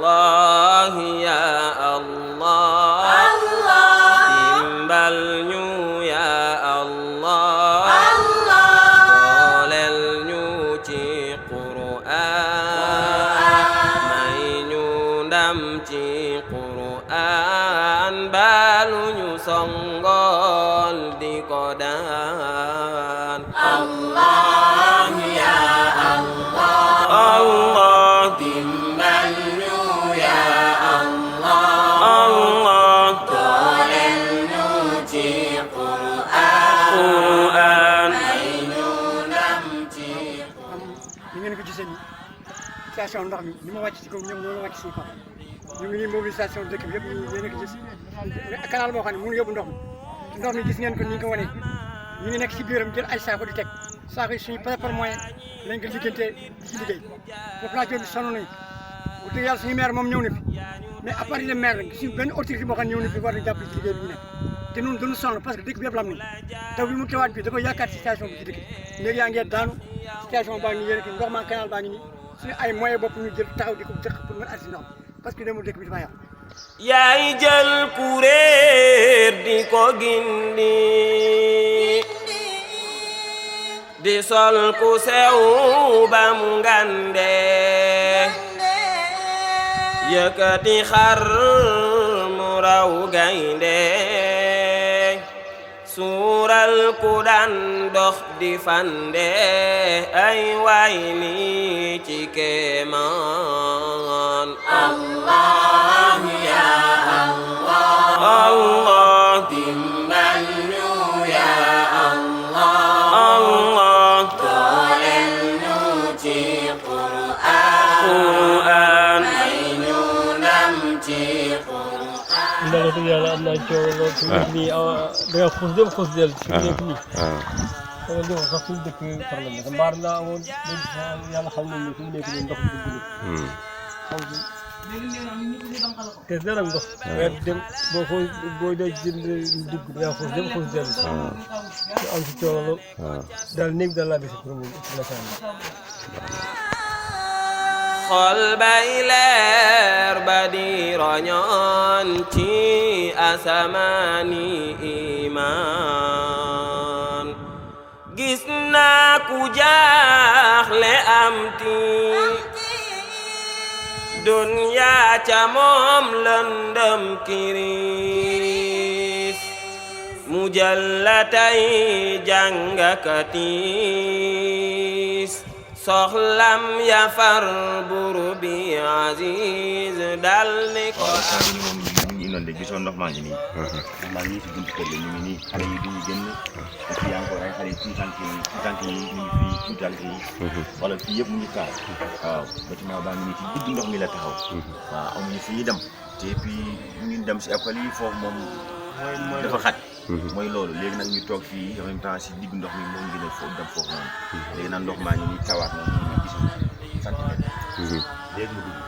Allah ya Allah dimbal ñu ya Allah dooleel ñu ci Qur'an may ñu ndam ci Qur'an balu ñu songol di ko daan Allah ya Allah dimbal ñu ya Allah dooleel ñu ci Qur'an may ñu ndam ci ni ngeen ko gisee nii station ndox mi ni ma wàcc ci kaw ñoom ñoo wàcc suñu kaw ñu ngi nii mobilisation dëkk bi yëpp yéen a ko gis canal boo xam ne mënu yóbbu ndox mi ndox mi gis ngeen ko ni nga ko wanee ñu ngi nekk si biiram jël ay saako di teg saako yi suñu par moyen lañ ko liggéeyante di ci liggéey population bi sonn nañu bu dëgg yàlla suñu maire moom ñëw na fi mais à partir de maire rek suñu benn autorité boo xam ne ñëw na fi war na jàpp ci liggéey bi ñu nekk te ñun dañu sonn parce que dëkk bi yëpp la am nañu taw bi mu tawaat bi dafa yaakaar situation bi ci dëkk bi léegi yaa ngi daanu situation baa ngi yéen ndox maa canal baa ngi nii suñu ay moyen bopp ñu jël taxaw di ko jëq pour mën arrêter ndox parce que demul dëkk bi dafa yàqu yaay jël kuréer di ko gindi di sol ku sew bam ngande yëkkati xar mu raw gaynde suural ku daan dox di fande ay waay li ci kéemaan Allah ya Allah dimbal ñu ya Allah dooleel ñu ci Qur'an may ñu ndam ci Qur'an ndax dëgg yàlla am naa coono lool fi mu nekk nii da nga xuus dem xuus dellu fi mu nekk nii danga demoon sax suñu dëkk problème la mbaar laa amoon léegi yàlla xam nañ ne fi mu nekk nii ndox mi dugg na xam te dara ndox nga dem boo dee jënd dugg da nga xuus dem xuus dellu ñu am si coono lool daal néeg daal laa gis pour mu la xol bay leer ba di roñoon ci asamaani iman gis naa ku jaaxle am tiit dunya ca moom lëndëm kiris mu jël la tey jàngakatis soxlam ya far buru bi aziz dal ni ko am moom ñu inondé gisoo ndox maa ngi nii ndox maa ngi nii si buntu kër la ñu ngi nii xale yi duñu génn et puis encore ay xale yi tuutànk yi ñu ngi fii tuutànk yi wala fii yëpp mu ngi kaar waaw bâtiment baa ngi nii ci digg ndox mi la taxaw waaw amuñu fi ñu dem te puis ñu ngi dem si école yi foofu moom dafa xat mooy loolu léegi nag ñu toog fii en même temps si digg ndox mi moo ngi gën a foofu dem foofu noonu léegi nag ndox maa ngi nii tawaat na ñu gis centimètre léegi mu dugg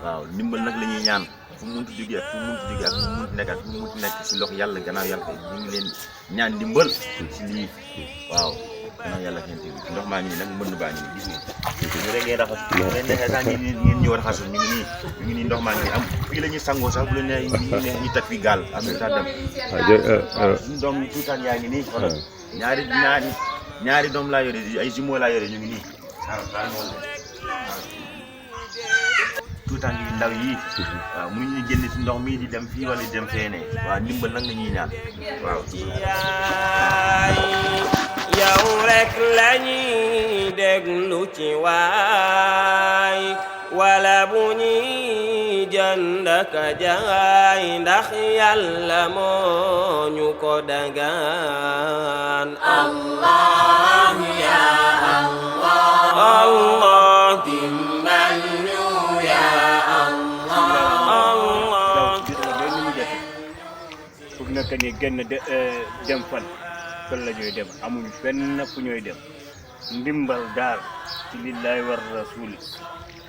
waaw ndimbal nag la ñuy ñaan fu mu munti jógee ak fu mu munti jógee ak fu mu munti nekk ak fu mu munti nekk si loxo yàlla gannaaw yàlla ko ñu ngi leen ñaan ndimbal si lii waaw gannaaw yàlla xente bi ndox maa ngi nii nag mbënd baa ngi nii gis nga ñu rek ngay raxas leen neexee sax ngeen ñëw raxasu ñu ngi nii ndox maa ngi nii am fii la ñuy sangoo sax bu leen neex ñu teg fii gaal am na sax dem waaw suñu doom yi tuutaan yaa ngi nii wala ñaari doom laa yore ay jumeaux laa yore ñu ngi nii tuutaan yu ndaw yi waaw mënuñu ñu génn ci ndox mi di dem fii wala di dem feenee waaw ndimbal nag la ñuy ñaan waaw yow rek lañuy déglu ci waay wala bu ñuy jënd ka jaay ndax yàlla moo ñu ko dagaan Allah ya Allah dimbal ñu ya Allah fu nekk nii génn dem fan la ñuy dem amuñu fenn fu ñuy dem ndimbal daal ci lillahi war rasuli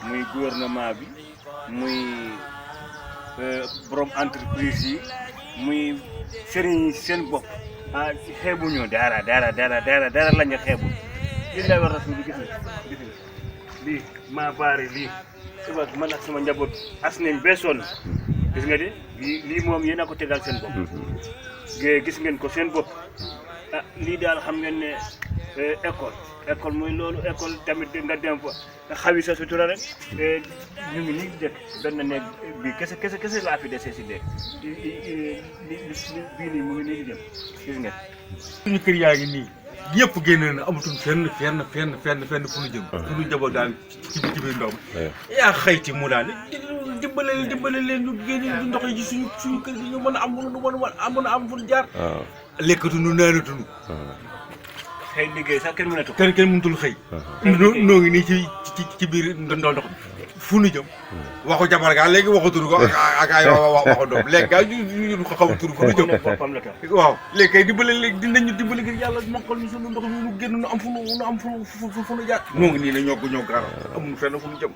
muy gouvernement bi muy borom entreprise yi muy sëriñ yi seen bopp xeebuñu dara lañu xeebu lillahi war rasuli gis nga lii maa baari lii suba man ak sama njaboot as nañ bee sonn gis nga de lii moom yéen a ko tegal seen bopp gis ngeen ko seen bopp ah lii daal xam ngeen ne école mooy loolu école tamit nga dem fa xawi sa sutura rek ñu ngi nii dëkk benn néeg bi kese laa fi desee si dëkk bii nii mu ngi nii di dem gis ngeen suñu kër yaa ngi nii yëpp génn na amatul fenn fu ñu jëm suñu njaboot daal ci biir ndox mi yaa xayti mu daal dimbale leen ñu génne ndox yi ci suñu kër gi ñu mën a am fu ñu jaar lekkatuñu naanatuñu xëy liggéey sax kenn mënatu kenn mënutul xëy noo ngi nii ci biir ndox fu ñu jëm waxu jabar gaa léegi waxatuñu ko ak ay waxu doom léegi gaa ñu ko xaw turu fu ñu jëm waaw léegi kay dinañu dimbali ngir yàlla mokkal ñu suñu ndox ñu génn nu am fu ñu jaar noo ngi nii ne ñoo gaar amuñu fenn fu ñu jëm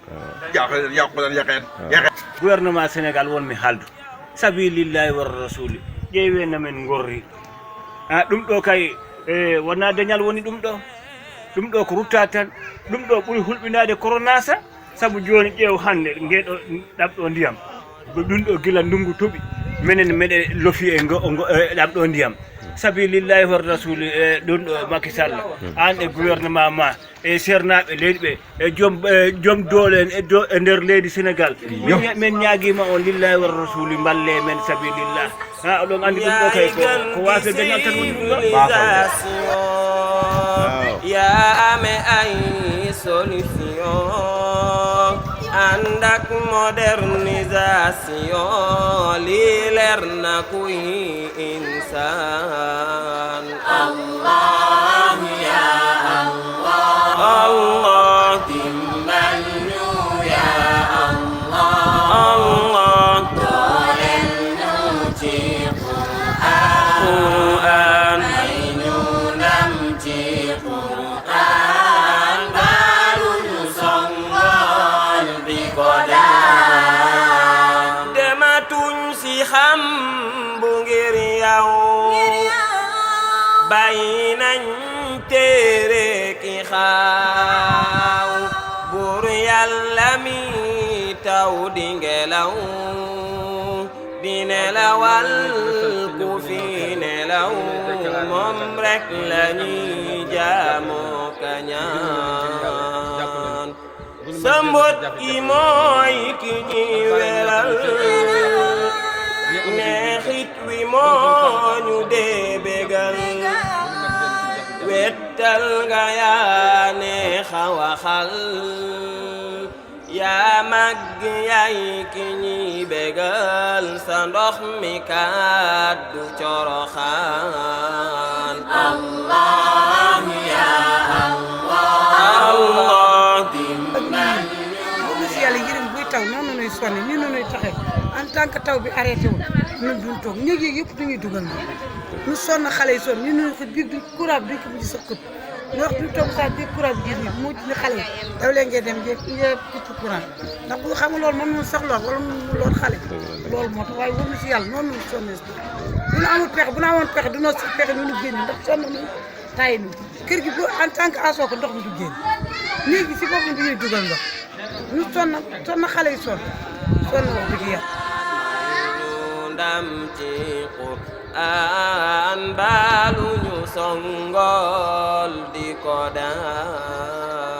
yaqeen gouvernement Sénégal won mi haaldu sabilillahi war rasuli ƴeewe men gorri ɗum ɗo kay wona dañal woni ɗum ɗo ko rutta tan ɗum ɗo ɓuri hulɓinade corona sa saabu joni ƴeew hande ngeɗo ɗamɗo ndiyam ɗum ɗo gila ndungu toɓi minen meɗe lofi e ɗamɗo ndiyam sabilillahi war rasuli ɗum ɗo Macky Sall an e gouvernement ma e sernaɓe leydi ɓe e joom doole en e nder leydi Sénégal min ñaguima on lillahi war rasuli mballe men sabilillah oɗon andi ɗum ɗo kay ko wasa dañal tan woni ɗum ɗo ya ame ay solution andak modernisation li leer na kuy insan Allah ya Allah dimbal ñu ya Allah dooleel ñu ci Quran ay ñu ndam ci Quran baalu ñu songol bi ko daan dematuñ si xam bu ngir yow bàyyi nañ téere ki xaaw buur yàlla mi taw di ngelaw di nelawal ku fi nelaw moom rek lañuy jaamoo ka ñaan sa mbot yi mooy ki ñuy weral neexit wi moo ñu dee bégal wettal nga yaa neexa waxal yaa màgg yaay ki ñuy bégal sa ndox mi kàddu coroxaan Allah ya Allah dimbal si yàlla yërëm buy taw noonu nuy sonne nii nuy taxe en tant que taw bi arrêté wul ñun duñ toog ñëg yi yëpp dañuy dugal ñu sonn xale yi sonn ñu nuy ko biig du courant bi ko ci sa kët ñu wax duñ toog saa biig courant bi gis ni mu ci xale yi daw leen ngeen dem yëpp ci courant ndax bu xam nga loolu moom noonu soxla wala loolu xale loolu moo tax waaye wër na si yàlla noonu nuy sonne bu ñu amul pexe bu ñu amoon pexe dunoo si pexe ñu nu génn ndax sonn ñu tayi ñu kër gi bu en tant que asoo ko ndox mi du génn néeg bi si boppam dañuy dugal ndox ñu sonn xale yi sonn wax dëgg yàlla ndam ci Quran baalu ñu songol di ko daan